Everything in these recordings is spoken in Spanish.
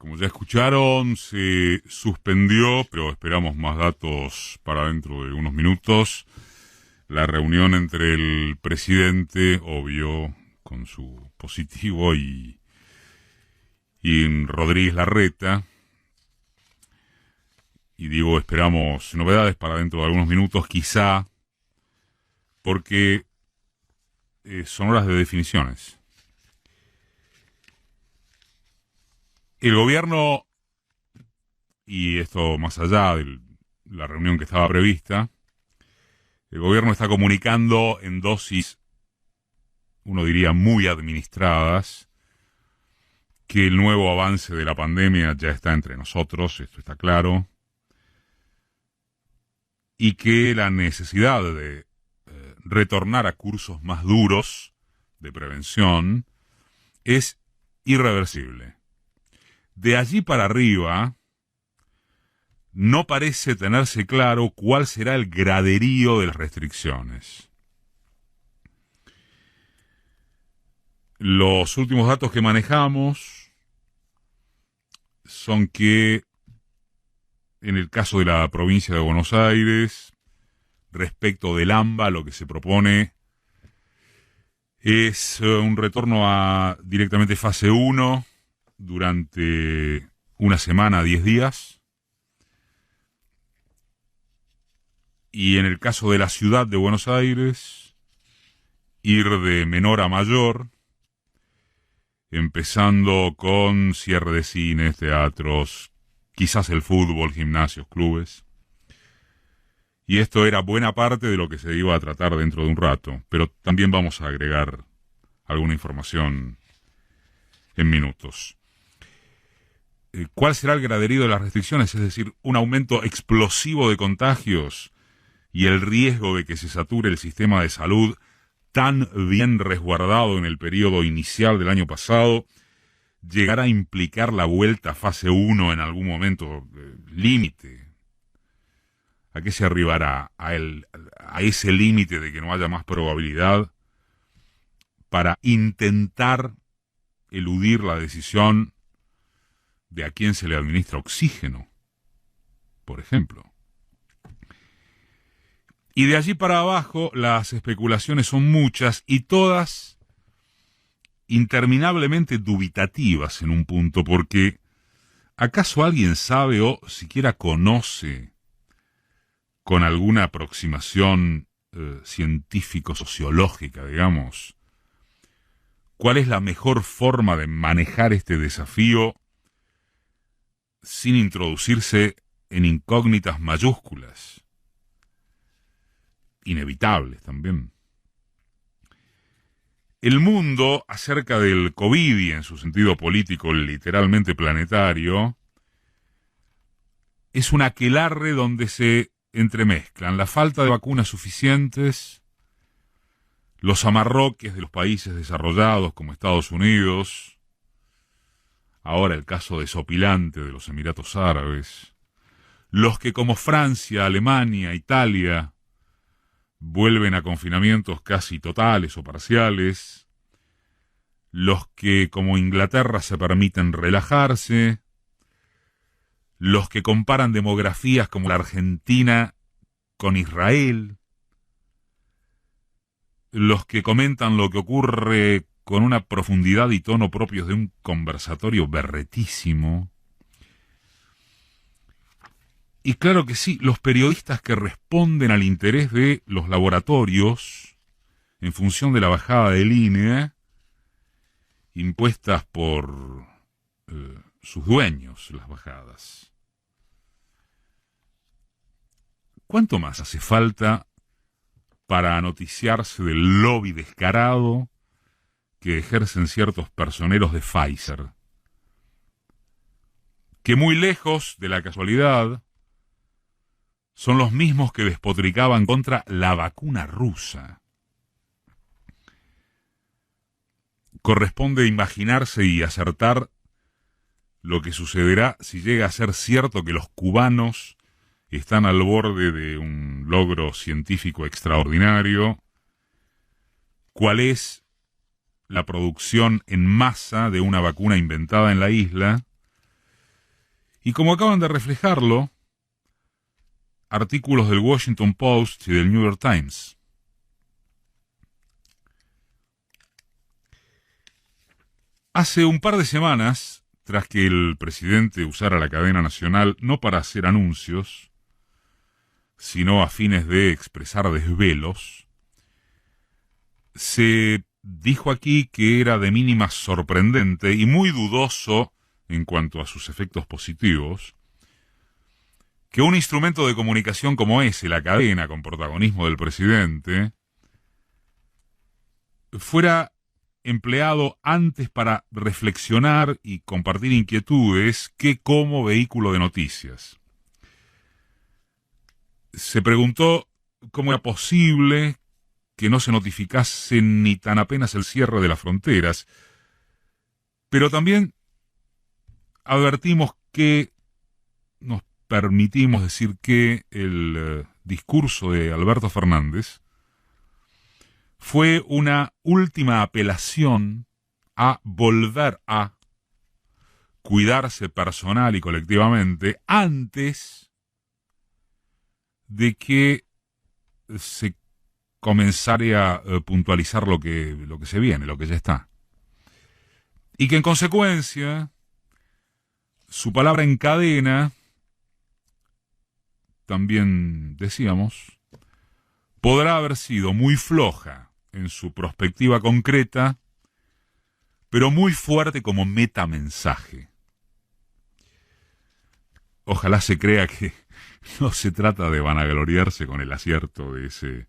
Como ya escucharon, se suspendió, pero esperamos más datos para dentro de unos minutos, la reunión entre el presidente, obvio, con su positivo, y Rodríguez Larreta. Y digo, esperamos novedades para dentro de algunos minutos, quizá, porque son horas de definiciones. El gobierno, y esto más allá de la reunión que estaba prevista, el gobierno está comunicando en dosis, uno diría muy administradas, que el nuevo avance de la pandemia ya está entre nosotros, esto está claro, y que la necesidad de retornar a cursos más duros de prevención es irreversible. De allí para arriba, no parece tenerse claro cuál será el graderío de las restricciones. Los últimos datos que manejamos son que, en el caso de la provincia de Buenos Aires, respecto del AMBA, lo que se propone es un retorno a directamente fase 1, durante una semana, 10 días. Y en el caso de la ciudad de Buenos Aires, ir de menor a mayor, empezando con cierre de cines, teatros, quizás el fútbol, gimnasios, clubes. Y esto era buena parte de lo que se iba a tratar dentro de un rato, pero también vamos a agregar alguna información en minutos. ¿Cuál será el graderío de las restricciones? Es decir, un aumento explosivo de contagios y el riesgo de que se sature el sistema de salud tan bien resguardado en el periodo inicial del año pasado, llegará a implicar la vuelta a fase 1 en algún momento límite. ¿A qué se arribará? A ese límite de que no haya más probabilidad para intentar eludir la decisión de a quién se le administra oxígeno, por ejemplo. Y de allí para abajo las especulaciones son muchas y todas interminablemente dubitativas en un punto, porque ¿acaso alguien sabe o siquiera conoce con alguna aproximación científico-sociológica, digamos, cuál es la mejor forma de manejar este desafío sin introducirse en incógnitas mayúsculas, inevitables también? El mundo, acerca del COVID y en su sentido político literalmente planetario, es un aquelarre donde se entremezclan la falta de vacunas suficientes, los amarroques de los países desarrollados como Estados Unidos, ahora el caso desopilante de los Emiratos Árabes, los que como Francia, Alemania, Italia vuelven a confinamientos casi totales o parciales, los que como Inglaterra se permiten relajarse, los que comparan demografías como la Argentina con Israel, los que comentan lo que ocurre con una profundidad y tono propios de un conversatorio berretísimo. Y claro que sí, los periodistas que responden al interés de los laboratorios en función de la bajada de línea impuestas por sus dueños, las bajadas. ¿Cuánto más hace falta para noticiarse del lobby descarado que ejercen ciertos personeros de Pfizer, que muy lejos de la casualidad son los mismos que despotricaban contra la vacuna rusa? Corresponde imaginarse y acertar lo que sucederá si llega a ser cierto que los cubanos están al borde de un logro científico extraordinario. ¿Cuál es la producción en masa de una vacuna inventada en la isla Y como acaban de reflejarlo, artículos del Washington Post y del New York Times. Hace un par de semanas, tras que el presidente usara la cadena nacional no para hacer anuncios, sino a fines de expresar desvelos, se dijo aquí que era de mínima sorprendente y muy dudoso en cuanto a sus efectos positivos, que un instrumento de comunicación como ese, la cadena con protagonismo del presidente, fuera empleado antes para reflexionar y compartir inquietudes que como vehículo de noticias. Se preguntó cómo era posible que no se notificase ni tan apenas el cierre de las fronteras, pero también advertimos que nos permitimos decir que el discurso de Alberto Fernández fue una última apelación a volver a cuidarse personal y colectivamente antes de que se comenzara a puntualizar lo que se viene, lo que ya está. Y que en consecuencia su palabra en cadena, también decíamos, podrá haber sido muy floja en su perspectiva concreta, pero muy fuerte como metamensaje. Ojalá se crea que no se trata de vanagloriarse con el acierto de ese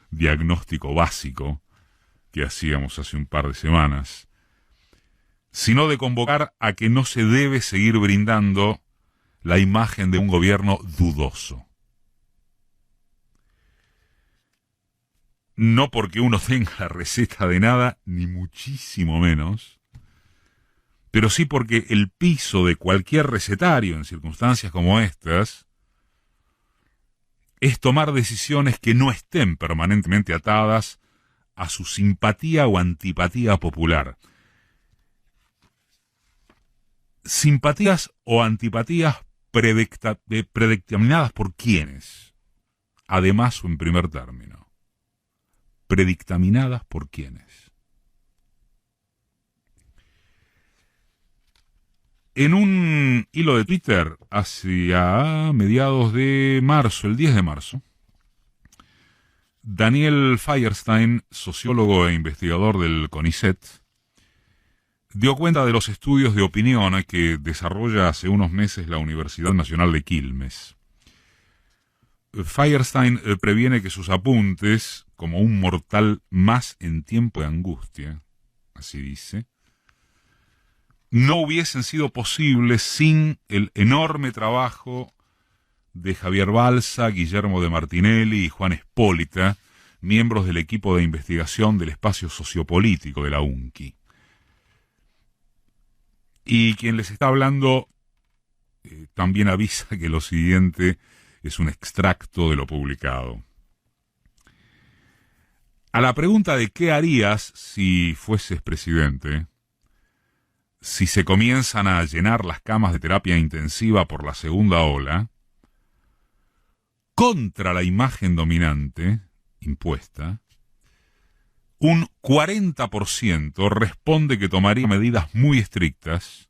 diagnóstico básico que hacíamos hace un par de semanas, sino de convocar a que no se debe seguir brindando la imagen de un gobierno dudoso. No porque uno tenga la receta de nada, ni muchísimo menos, pero sí porque el piso de cualquier recetario en circunstancias como estas es tomar decisiones que no estén permanentemente atadas a su simpatía o antipatía popular. Simpatías o antipatías predictaminadas por quiénes, además o en primer término. Predictaminadas por quiénes. En un hilo de Twitter hacia mediados de marzo, el 10 de marzo, Daniel Feierstein, sociólogo e investigador del CONICET, dio cuenta de los estudios de opinión que desarrolla hace unos meses la Universidad Nacional de Quilmes. Feierstein previene que sus apuntes, como un mortal más en tiempo de angustia, así dice, no hubiesen sido posibles sin el enorme trabajo de Javier Balsa, Guillermo de Martinelli y Juan Espólita, miembros del equipo de investigación del espacio sociopolítico de la UNCI. Y quien les está hablando también avisa que lo siguiente es un extracto de lo publicado. A la pregunta de qué harías si fueses presidente, si se comienzan a llenar las camas de terapia intensiva por la segunda ola, contra la imagen dominante impuesta, un 40% responde que tomaría medidas muy estrictas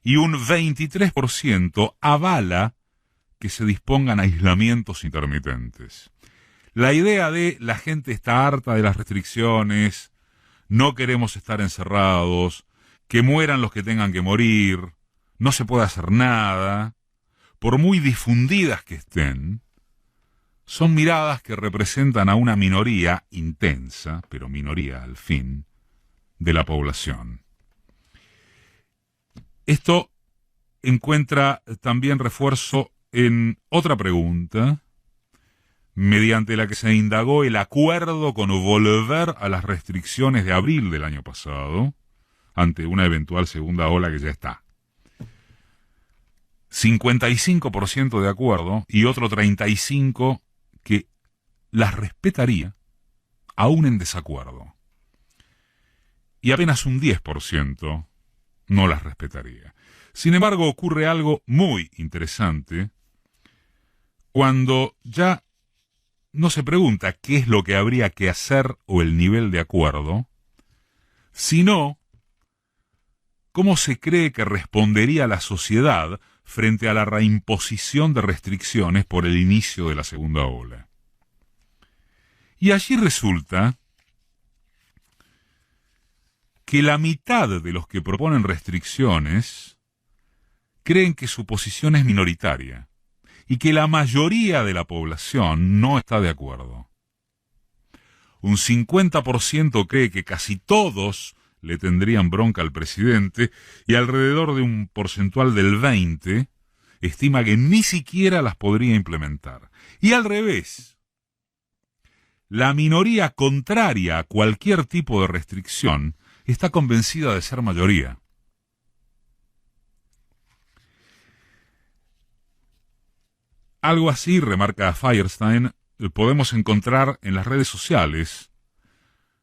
y un 23% avala que se dispongan aislamientos intermitentes. La idea de la gente está harta de las restricciones, no queremos estar encerrados, que mueran los que tengan que morir, no se puede hacer nada, por muy difundidas que estén, son miradas que representan a una minoría intensa, pero minoría al fin, de la población. Esto encuentra también refuerzo en otra pregunta, mediante la que se indagó el acuerdo con volver a las restricciones de abril del año pasado, ante una eventual segunda ola que ya está. 55% de acuerdo y otro 35% que las respetaría, aún en desacuerdo. Y apenas un 10% no las respetaría. Sin embargo, ocurre algo muy interesante cuando ya no se pregunta qué es lo que habría que hacer o el nivel de acuerdo, sino cómo se cree que respondería la sociedad frente a la reimposición de restricciones por el inicio de la segunda ola. Y allí resulta que la mitad de los que proponen restricciones creen que su posición es minoritaria y que la mayoría de la población no está de acuerdo. Un 50% cree que casi todos le tendrían bronca al presidente y alrededor de un porcentual del 20% estima que ni siquiera las podría implementar. Y al revés, la minoría contraria a cualquier tipo de restricción está convencida de ser mayoría. Algo así, remarca Feierstein, podemos encontrar en las redes sociales,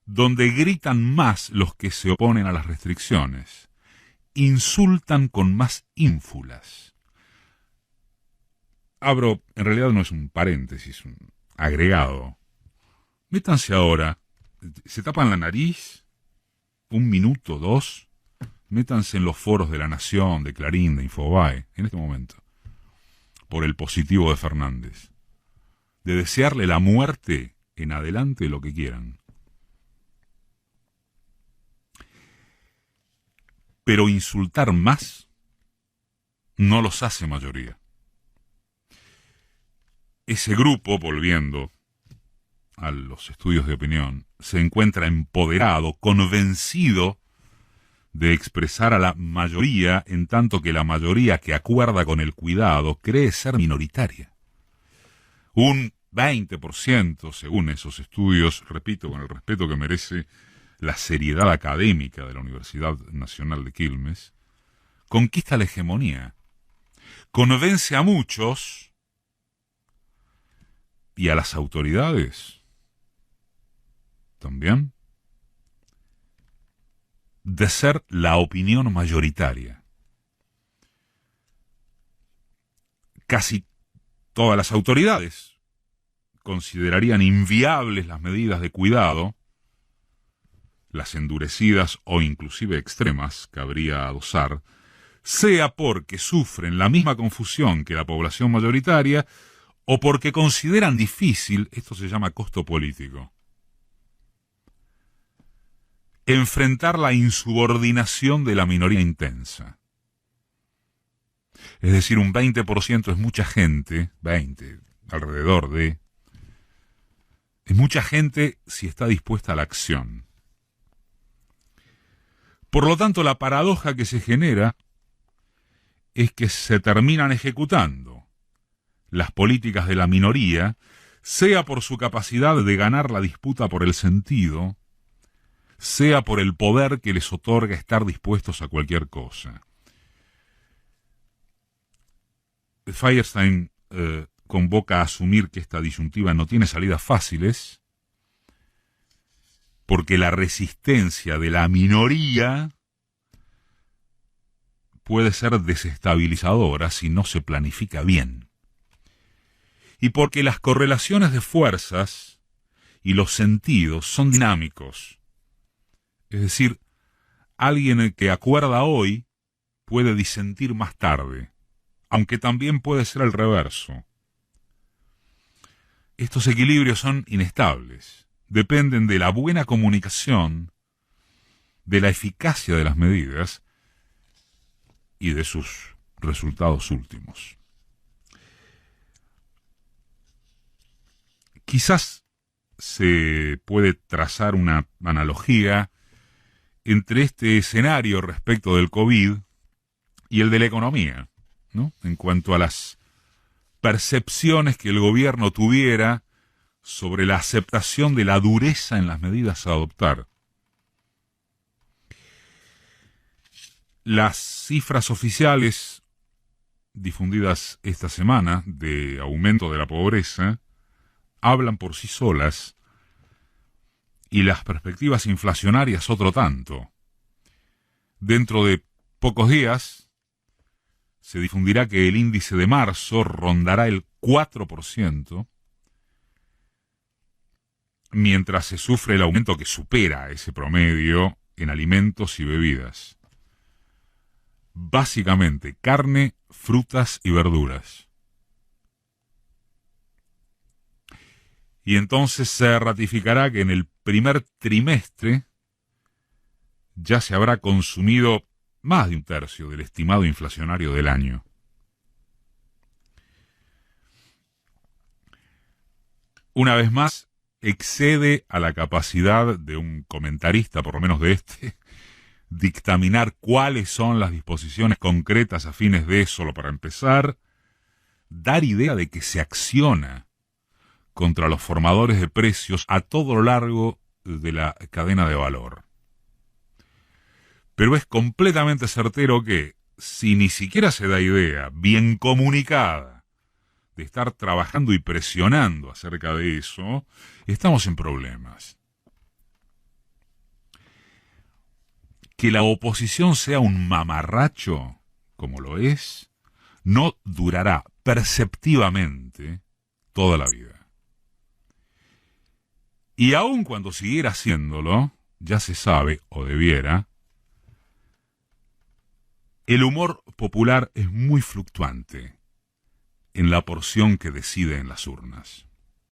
donde gritan más los que se oponen a las restricciones, insultan con más ínfulas. Abro, en realidad no es un paréntesis, un agregado. Métanse ahora, se tapan la nariz, 1 minuto, 2, métanse en los foros de La Nación, de Clarín, de Infobae, en este momento, por el positivo de Fernández, de desearle la muerte en adelante lo que quieran. Pero insultar más no los hace mayoría. Ese grupo, volviendo a los estudios de opinión, se encuentra empoderado, convencido de expresar a la mayoría, en tanto que la mayoría que acuerda con el cuidado cree ser minoritaria. Un 20%, según esos estudios, repito, con el respeto que merece la seriedad académica de la Universidad Nacional de Quilmes, conquista la hegemonía, convence a muchos y a las autoridades también de ser la opinión mayoritaria. Casi todas las autoridades considerarían inviables las medidas de cuidado, las endurecidas o inclusive extremas que habría adosar, sea porque sufren la misma confusión que la población mayoritaria o porque consideran difícil, esto se llama costo político, enfrentar la insubordinación de la minoría intensa. Es decir, un 20% es mucha gente, 20, alrededor de, es mucha gente si está dispuesta a la acción. Por lo tanto, la paradoja que se genera es que se terminan ejecutando las políticas de la minoría, sea por su capacidad de ganar la disputa por el sentido, sea por el poder que les otorga estar dispuestos a cualquier cosa. Feierstein convoca a asumir que esta disyuntiva no tiene salidas fáciles, porque la resistencia de la minoría puede ser desestabilizadora si no se planifica bien. Y porque las correlaciones de fuerzas y los sentidos son dinámicos. Es decir, alguien que acuerda hoy puede disentir más tarde, aunque también puede ser el reverso. Estos equilibrios son inestables, dependen de la buena comunicación, de la eficacia de las medidas y de sus resultados últimos. Quizás se puede trazar una analogía entre este escenario respecto del COVID y el de la economía, ¿no? En cuanto a las percepciones que el gobierno tuviera sobre la aceptación de la dureza en las medidas a adoptar. Las cifras oficiales difundidas esta semana de aumento de la pobreza hablan por sí solas, y las perspectivas inflacionarias otro tanto. Dentro de pocos días se difundirá que el índice de marzo rondará el 4%, mientras se sufre el aumento que supera ese promedio en alimentos y bebidas. Básicamente carne, frutas y verduras. Y entonces se ratificará que en el primer trimestre ya se habrá consumido más de un tercio del estimado inflacionario del año. Una vez más, excede a la capacidad de un comentarista, por lo menos de este, dictaminar cuáles son las disposiciones concretas a fines de, solo para empezar, dar idea de que se acciona contra los formadores de precios a todo lo largo de la cadena de valor. Pero es completamente certero que, si ni siquiera se da idea bien comunicada de estar trabajando y presionando acerca de eso, estamos en problemas. Que la oposición sea un mamarracho, como lo es, no durará perceptivamente toda la vida. Y aun cuando siguiera haciéndolo, ya se sabe, o debiera, el humor popular es muy fluctuante en la porción que decide en las urnas.